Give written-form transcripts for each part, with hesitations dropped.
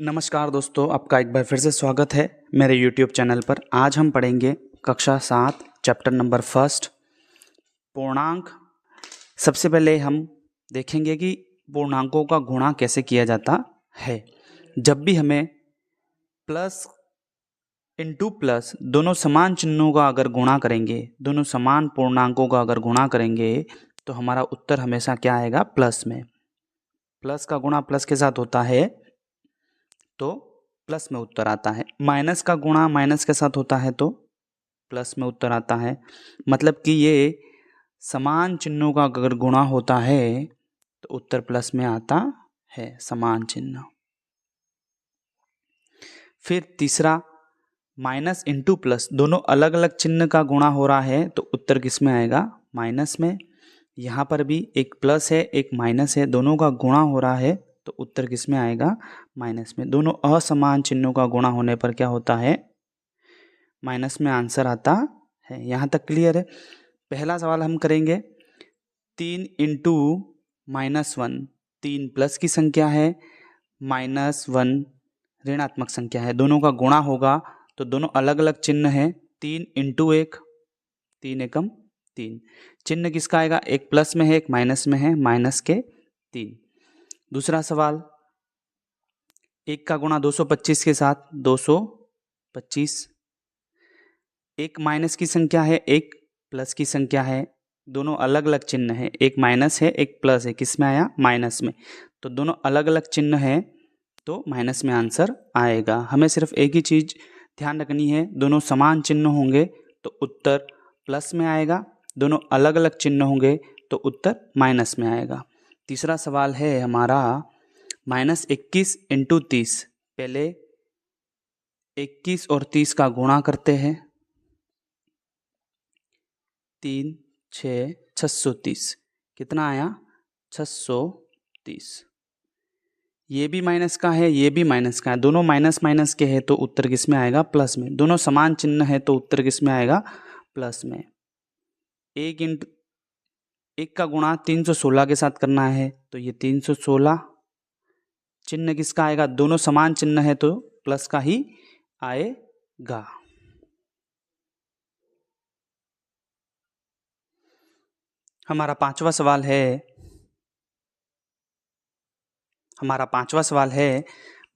नमस्कार दोस्तों, आपका एक बार फिर से स्वागत है मेरे YouTube चैनल पर। आज हम पढ़ेंगे कक्षा 7 चैप्टर नंबर फर्स्ट पूर्णांक। सबसे पहले हम देखेंगे कि पूर्णांकों का गुणा कैसे किया जाता है। जब भी हमें प्लस इंटू प्लस दोनों समान चिन्हों का अगर गुणा करेंगे, दोनों समान पूर्णांकों का अगर गुणा करेंगे तो हमारा उत्तर हमेशा क्या आएगा? प्लस में। प्लस का गुणा प्लस के साथ होता है तो प्लस में उत्तर आता है। माइनस का गुणा माइनस के साथ होता है तो प्लस में उत्तर आता है। मतलब कि ये समान चिन्हों का अगर गुणा होता है तो उत्तर प्लस में आता है, समान चिन्ह। फिर तीसरा, माइनस इंटू प्लस दोनों अलग अलग चिन्ह का गुणा हो रहा है तो उत्तर किस में आएगा? माइनस में। यहाँ पर भी एक प्लस है एक माइनस है, दोनों का गुणा हो रहा है तो उत्तर किस में आएगा? माइनस में। दोनों असमान चिन्हों का गुणा होने पर क्या होता है? माइनस में आंसर आता है। यहाँ तक क्लियर है? पहला सवाल हम करेंगे 3 इंटू -1। 3 प्लस की संख्या है, -1 ऋणात्मक संख्या है। दोनों का गुणा होगा तो दोनों अलग अलग चिन्ह हैं। 3 इंटू 1, 3 एकम 3। चिन्ह किसका आएगा? एक प्लस में है एक माइनस में है, माइनस के 3। दूसरा सवाल, 1 का गुणा 225 के साथ 225। एक माइनस की संख्या है एक प्लस की संख्या है, दोनों अलग अलग चिन्ह है। एक माइनस है एक प्लस है, किस में आया? माइनस में। तो दोनों अलग अलग चिन्ह है तो माइनस में आंसर आएगा। हमें सिर्फ एक ही चीज ध्यान रखनी है, दोनों समान चिन्ह होंगे तो उत्तर प्लस में आएगा, दोनों अलग अलग चिन्ह होंगे तो उत्तर माइनस में आएगा। तीसरा सवाल है हमारा -21 इंटू 30। पहले 21 और 30 का गुणा करते हैं। 3 6 630 कितना आया? 630। ये भी माइनस का है ये भी माइनस का है, दोनों माइनस माइनस के हैं तो उत्तर किस में आएगा? प्लस में। दोनों समान चिन्ह है तो उत्तर किस में आएगा? प्लस में। 1 का गुणा 316 के साथ करना है तो ये 316 चिन्ह किसका आएगा? दोनों समान चिन्ह है तो प्लस का ही आएगा। हमारा पांचवा सवाल है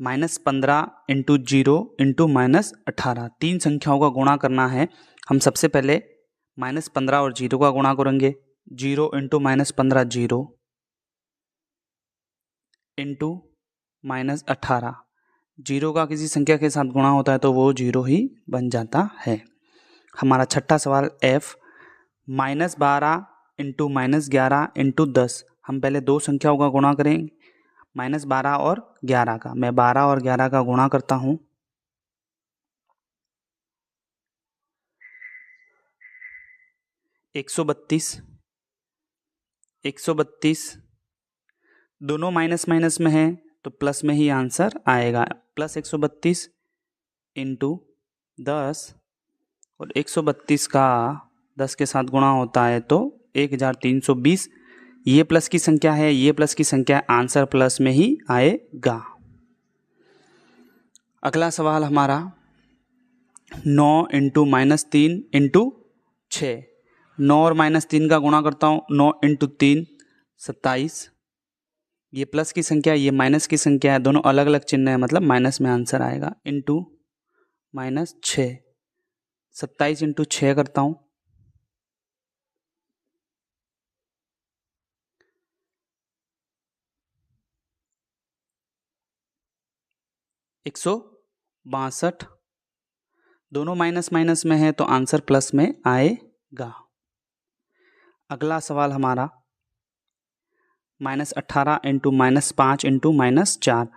-15 इंटू 0 इंटू -18। 3 संख्याओं का गुणा करना है। हम सबसे पहले -15 और 0 का गुणा करेंगे। 0 इंटू -15 0 इंटू -18। 0 का किसी संख्या के साथ गुणा होता है तो वो 0 ही बन जाता है। हमारा छठा सवाल F, -12 इंटू -11 इंटू 10। हम पहले दो संख्याओं का गुणा करेंगे, -12 और 11 का। मैं 12 और 11 का गुणा करता हूं। 132। 132 दोनों माइनस माइनस में है तो प्लस में ही आंसर आएगा। प्लस 132 इंटू 10, और 132 का 10 के साथ गुणा होता है तो 1320। ये प्लस की संख्या है ये प्लस की संख्या है, आंसर प्लस में ही आएगा। अगला सवाल हमारा 9 इंटू -3 इंटू 6। 9 और -3 का गुणा करता हूँ। 9 इंटू 3 27। ये प्लस की संख्या है ये माइनस की संख्या है, दोनों अलग अलग चिन्ह है मतलब माइनस में आंसर आएगा। इंटू -6, 27 इंटू 6 करता हूँ। 162। दोनों माइनस माइनस में है तो आंसर प्लस में आएगा। अगला सवाल हमारा -18 इंटू -5 इंटू -4।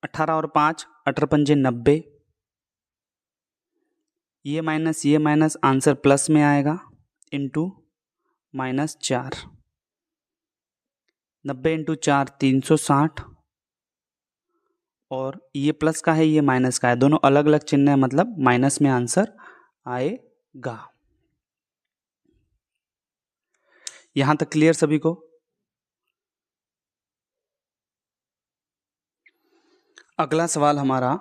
18 और 5 18 पंजे 90। ये माइनस आंसर प्लस में आएगा। इंटू -4। 90 इंटू 4 360, और ये प्लस का है ये माइनस का है, दोनों अलग अलग चिन्ह है मतलब माइनस में आंसर आएगा। यहां तक क्लियर सभी को? अगला सवाल हमारा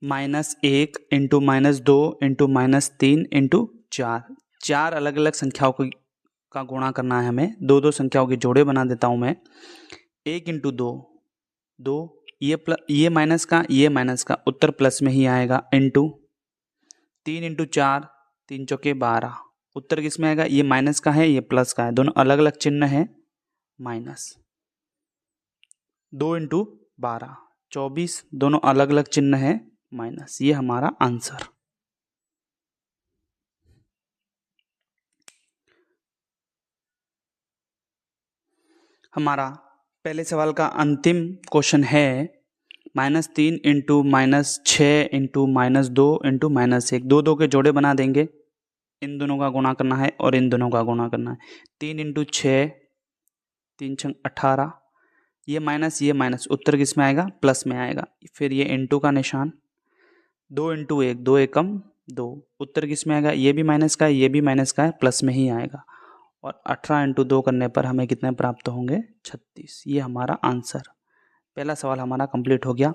-1 इंटू -2 इंटू -3 इंटू 4, चार अलग अलग संख्याओं का गुणा करना है हमें। दो दो संख्याओं के जोड़े बना देता हूँ मैं। 1 इंटू 2 2, ये माइनस का उत्तर प्लस में ही आएगा, इंटू 3 इंटू 4 3 चौके 12, उत्तर किस में आएगा? ये माइनस का है, ये प्लस का है, दोनों अलग अलग चिन्ह है, माइनस। 2 इंटू 12 24, दोनों अलग अलग चिन्ह है, माइनस। ये हमारा आंसर। हमारा पहले सवाल का अंतिम क्वेश्चन है -3 इंटू -6 इंटू -2 इंटू -1, दो दो के जोड़े बना देंगे। इन दोनों का गुणा करना है और इन दोनों का गुणा करना है। 3 इंटू 6 3 छंग 18, ये माइनस, उत्तर किस में आएगा? प्लस में आएगा। फिर ये इंटू का निशान। 2 इंटू 1 2 एकम 2, उत्तर किस में आएगा? ये भी माइनस का है, ये भी माइनस का है, प्लस में ही आएगा। और 18 इंटू 2 करने पर हमें कितने प्राप्त होंगे? 36। ये हमारा आंसर। पहला सवाल हमारा कंप्लीट हो गया।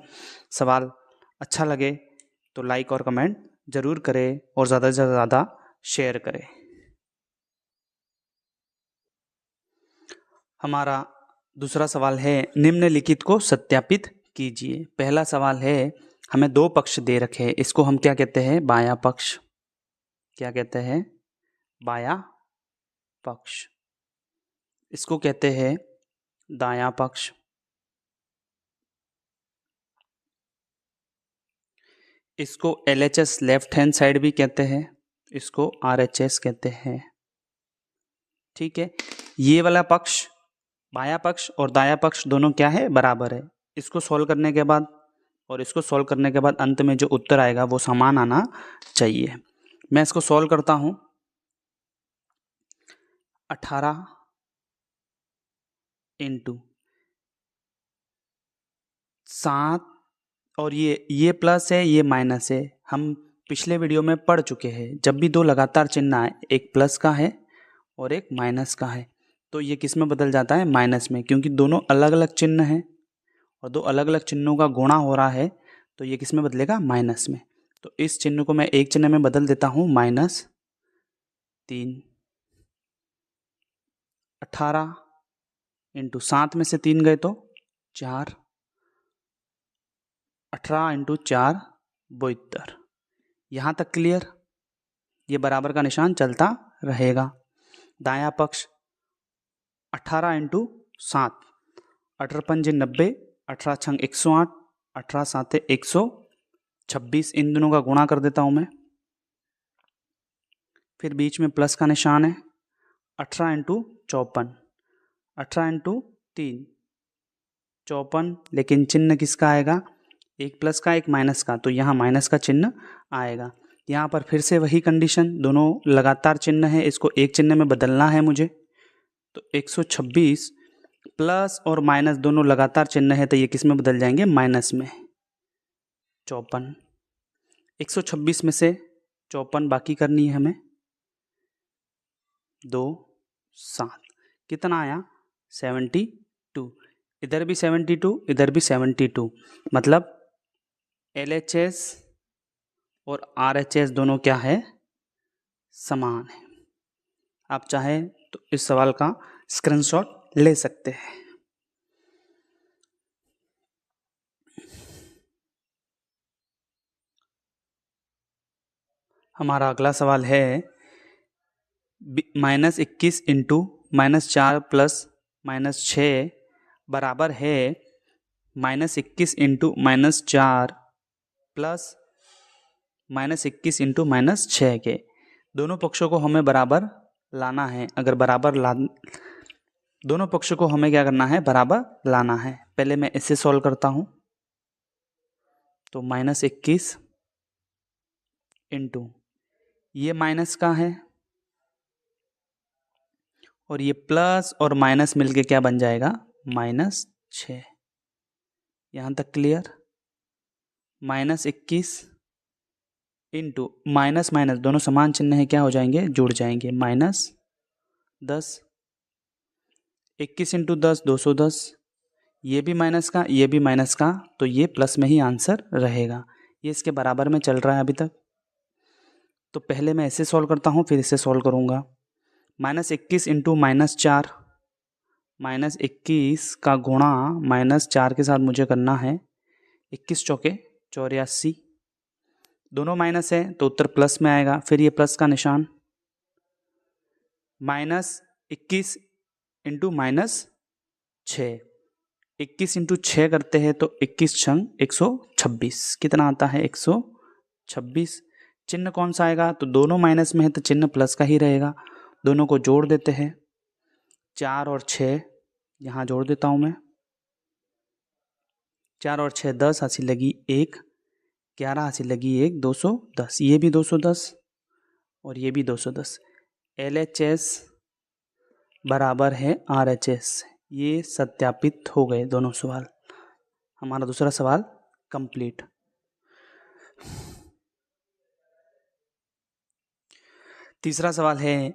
सवाल अच्छा लगे तो लाइक और कमेंट जरूर करें और ज़्यादा से ज़्यादा शेयर करें। हमारा दूसरा सवाल है निम्नलिखित को सत्यापित कीजिए। पहला सवाल है हमें दो पक्ष दे रखे हैं, इसको हम क्या कहते हैं? बायां पक्ष। क्या कहते हैं? बायां पक्ष। इसको कहते हैं दायां पक्ष। इसको LHS लेफ्ट हैंड साइड भी कहते हैं, इसको RHS कहते हैं। ठीक है, ये वाला पक्ष बायां पक्ष और दायां पक्ष दोनों क्या है? बराबर है। इसको सॉल्व करने के बाद और इसको सॉल्व करने के बाद अंत में जो उत्तर आएगा वो समान आना चाहिए। मैं इसको सॉल्व करता हूं। 18 इंटू 7 और ये प्लस है, ये माइनस है। हम पिछले वीडियो में पढ़ चुके हैं, जब भी दो लगातार चिन्ह आए, एक प्लस का है और एक माइनस का है, तो ये किस में बदल जाता है? माइनस में, क्योंकि दोनों अलग अलग चिन्ह हैं और दो अलग अलग चिन्हों का गुणा हो रहा है, तो ये किस में बदलेगा? माइनस में। तो इस चिन्ह को मैं एक चिन्ह में बदल देता हूं, -3। 18 इंटू 7 में से 3 गए तो 4, 18 इंटू 4 72। यहाँ तक क्लियर? ये बराबर का निशान चलता रहेगा। दायां पक्ष 18 इंटू 7, 18 पंजे 90, 18 छंग 108, 18 साते 126, इन दोनों का गुणा कर देता हूं मैं। फिर बीच में प्लस का निशान है। 18 इंटू 54, 18 इंटू 3 54, लेकिन चिन्ह किसका आएगा? एक प्लस का एक माइनस का, तो यहाँ माइनस का चिन्ह आएगा। यहाँ पर फिर से वही कंडीशन, दोनों लगातार चिन्ह है, इसको एक चिन्ह में बदलना है मुझे। तो 126 प्लस और माइनस दोनों लगातार चिन्ह है, तो ये किस में बदल जाएंगे? माइनस में। 54, 126 में से 54 बाकी करनी है हमें, 2 7, कितना आया? 72। इधर भी 72, इधर भी 72, मतलब LHS और RHS दोनों क्या है? समान है। आप चाहें तो इस सवाल का स्क्रीनशॉट ले सकते हैं। हमारा अगला सवाल है -21 इंटू -4 प्लस -6 बराबर है -21 इंटू -4 प्लस -21 इंटू -6 के। दोनों पक्षों को हमें बराबर लाना है। अगर दोनों पक्षों को हमें क्या करना है? बराबर लाना है। पहले मैं इसे सॉल्व करता हूं, तो -21 इंटू ये माइनस का है और ये प्लस और माइनस मिलके क्या बन जाएगा? -6। यहां तक क्लियर? -21 इंटू माइनस माइनस दोनों समान चिन्ह है, क्या हो जाएंगे? जुड़ जाएंगे, -10। 21 इंटू 10 210, ये भी माइनस का, ये भी माइनस का, तो ये प्लस में ही आंसर रहेगा। ये इसके बराबर में चल रहा है अभी तक। तो पहले मैं ऐसे सॉल्व करता हूँ, फिर इसे सॉल्व करूँगा। -21 इंटू -4, -21 का गुणा -4 के साथ मुझे करना है। 21 चौके 84, दोनों माइनस है तो उत्तर प्लस में आएगा। फिर ये प्लस का निशान, -21 इंटू -6, 21 इंटू 6 करते हैं तो 21 छंग 126, कितना आता है 126। चिन्ह कौन सा आएगा, तो दोनों माइनस में है तो चिन्ह प्लस का ही रहेगा। दोनों को जोड़ देते हैं, 4 और 6 यहाँ जोड़ देता हूँ मैं। 4 और 6 10, हासिल लगी 1, 11 हासिल लगी 1, 210। ये भी 210 और ये भी 210। LHS बराबर है RHS। ये सत्यापित हो गए दोनों सवाल। हमारा दूसरा सवाल कंप्लीट। तीसरा सवाल है,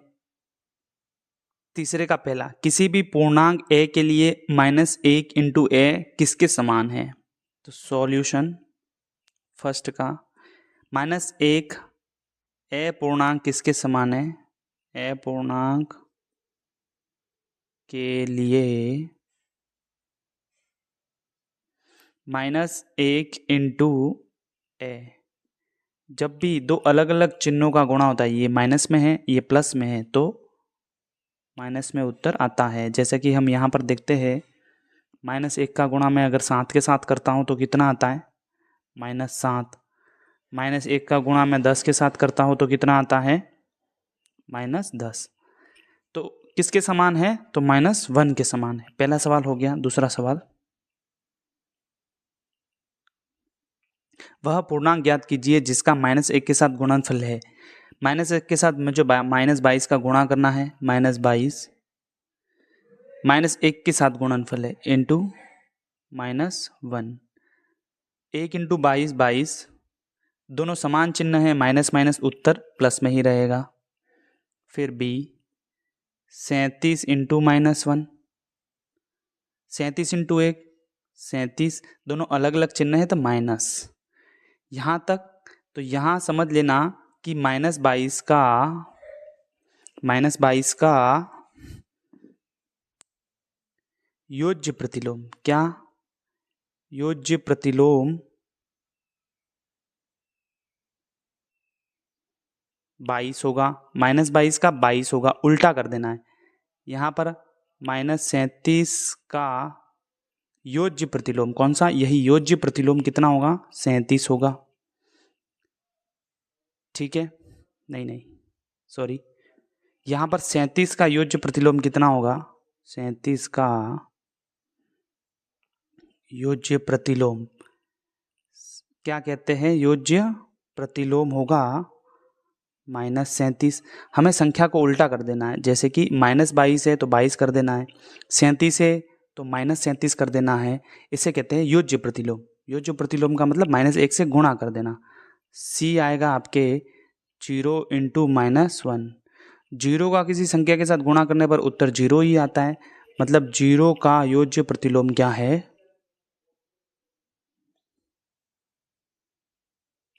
तीसरे का पहला, किसी भी पूर्णांक a के लिए -1 इंटू a किसके समान है। तो सॉल्यूशन फर्स्ट का, -1 a पूर्णांक किसके समान है, a पूर्णांक के लिए -1 इंटू a। जब भी दो अलग अलग चिन्हों का गुणा होता है, ये माइनस में है ये प्लस में है, तो माइनस में उत्तर आता है। जैसे कि हम यहाँ पर देखते हैं, -1 का गुणा मैं अगर 7 के साथ करता हूँ तो कितना आता है, -7। -1 का गुणा मैं 10 के साथ करता हूँ तो कितना आता है, -10। तो किसके समान है, तो -1 के समान है। पहला सवाल हो गया। दूसरा सवाल, वह पूर्णांक ज्ञात कीजिए जिसका -1 के साथ गुणनफल है। -1 के साथ मुझे -22 का गुणा करना है, -22 -1 के साथ गुणनफल है इंटू -1। 1 इंटू 22 22, दोनों समान चिन्ह है, माइनस माइनस उत्तर प्लस में ही रहेगा। फिर B 37 इंटू -1, 37 इंटू 1 37, दोनों अलग अलग चिन्ह है तो माइनस। यहाँ तक तो यहाँ समझ लेना कि -22 का योज्य प्रतिलोम, क्या योज्य प्रतिलोम 22 होगा। -22 का 22 होगा, उल्टा कर देना है। यहाँ पर -37 का योज्य प्रतिलोम कौन सा, यही योज्य प्रतिलोम कितना होगा, 37 होगा। ठीक है, नहीं सॉरी, यहाँ पर 37 का योज्य प्रतिलोम कितना होगा, 37 का योज्य प्रतिलोम क्या कहते हैं, योज्य प्रतिलोम होगा -37। हमें संख्या को उल्टा कर देना है, जैसे कि -22 है तो 22 कर देना है, 37 है तो -37 कर देना है। इसे कहते हैं योज्य प्रतिलोम। योज्य प्रतिलोम का मतलब -1 से गुणा कर देना। C आएगा आपके 0 इंटू -1। 0 का किसी संख्या के साथ गुणा करने पर उत्तर 0 ही आता है, मतलब 0 का योज्य प्रतिलोम क्या है,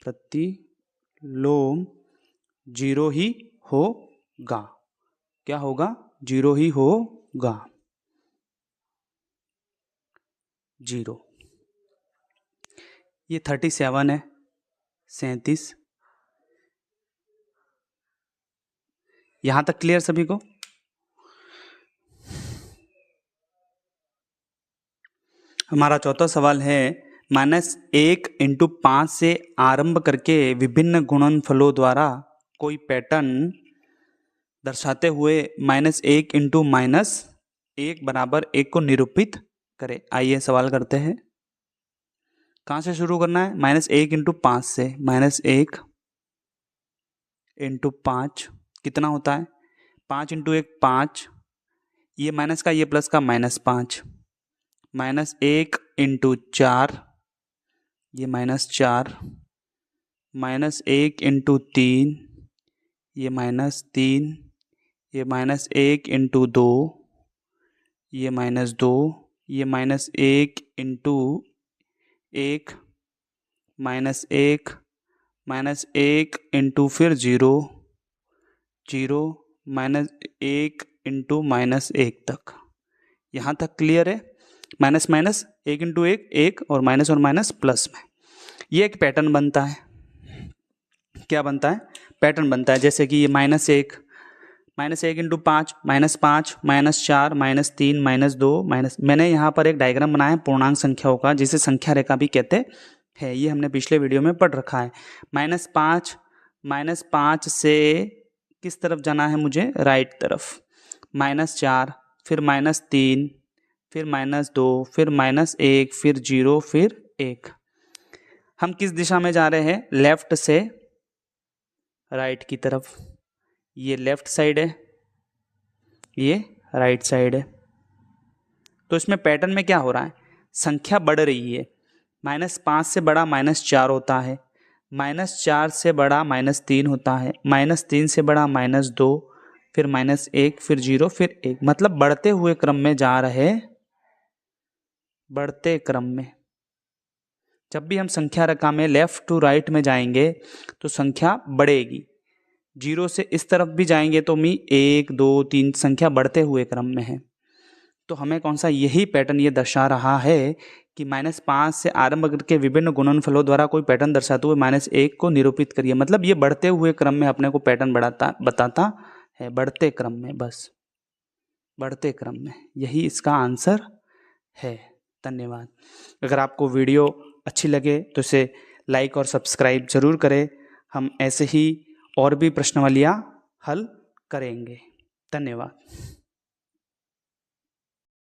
प्रतिलोम 0 ही होगा। क्या होगा, 0 ही होगा, 0। ये 37 है, 37। यहां तक क्लियर सभी को। हमारा चौथा सवाल है, -1 इंटू 5 से आरंभ करके विभिन्न गुणनफलों द्वारा कोई पैटर्न दर्शाते हुए -1 इंटू -1 बराबर 1 को निरूपित करें। आइए सवाल करते हैं। कहाँ से शुरू करना है, -1 इंटू 5 से। -1 इंटू 5 कितना होता है, 5 इंटू 1 5, ये माइनस का ये प्लस का -5, -1 इंटू 4, ये -4, -1 इंटू 3, ये -3, ये -1 इंटू 2, ये -2, ये -1 इंटू 1 -1 -1 इंटू फिर 0 0 -1 इंटू -1 तक। यहाँ तक क्लियर है? माइनस माइनस 1 इंटू 1 1 और माइनस प्लस में ये एक पैटर्न बनता है। क्या बनता है? पैटर्न बनता है। जैसे कि ये -1 इंटू 5 -5 -4 -3 -2 मैंने यहाँ पर एक डायग्राम बनाया है पूर्णांक संख्याओं का, जिसे संख्या रेखा भी कहते हैं। ये हमने पिछले वीडियो में पढ़ रखा है। -5 से किस तरफ जाना है मुझे? राइट तरफ। -4 फिर -3 फिर -2 फिर -1 फिर 0 फिर 1। हम किस दिशा में जा रहे हैं? लेफ्ट से राइट की तरफ। ये लेफ्ट साइड है, ये राइट साइड है। तो इसमें पैटर्न में क्या हो रहा है? संख्या बढ़ रही है। -5 से बड़ा -4 होता है, -4 से बड़ा -3 होता है, -3 से बड़ा -2 फिर -1 फिर 0 फिर 1। मतलब बढ़ते हुए क्रम में जा रहे, बढ़ते क्रम में। जब भी हम संख्या रेखा में लेफ्ट टू राइट में जाएंगे तो संख्या बढ़ेगी। 0 से इस तरफ भी जाएंगे तो 1 2 3 संख्या बढ़ते हुए क्रम में है। तो हमें कौन सा? यही पैटर्न ये दर्शा रहा है कि -5 से आरंभ करके विभिन्न गुणनफलों द्वारा कोई पैटर्न दर्शाते हुए -1 को निरूपित करिए। मतलब ये बढ़ते हुए क्रम में अपने को पैटर्न बताता है, बढ़ते क्रम में, बस बढ़ते क्रम में। यही इसका आंसर है। धन्यवाद। अगर आपको वीडियो अच्छी लगे तो इसे लाइक और सब्सक्राइब जरूर करें। हम ऐसे ही और भी प्रश्नावलियाँ हल करेंगे। धन्यवाद।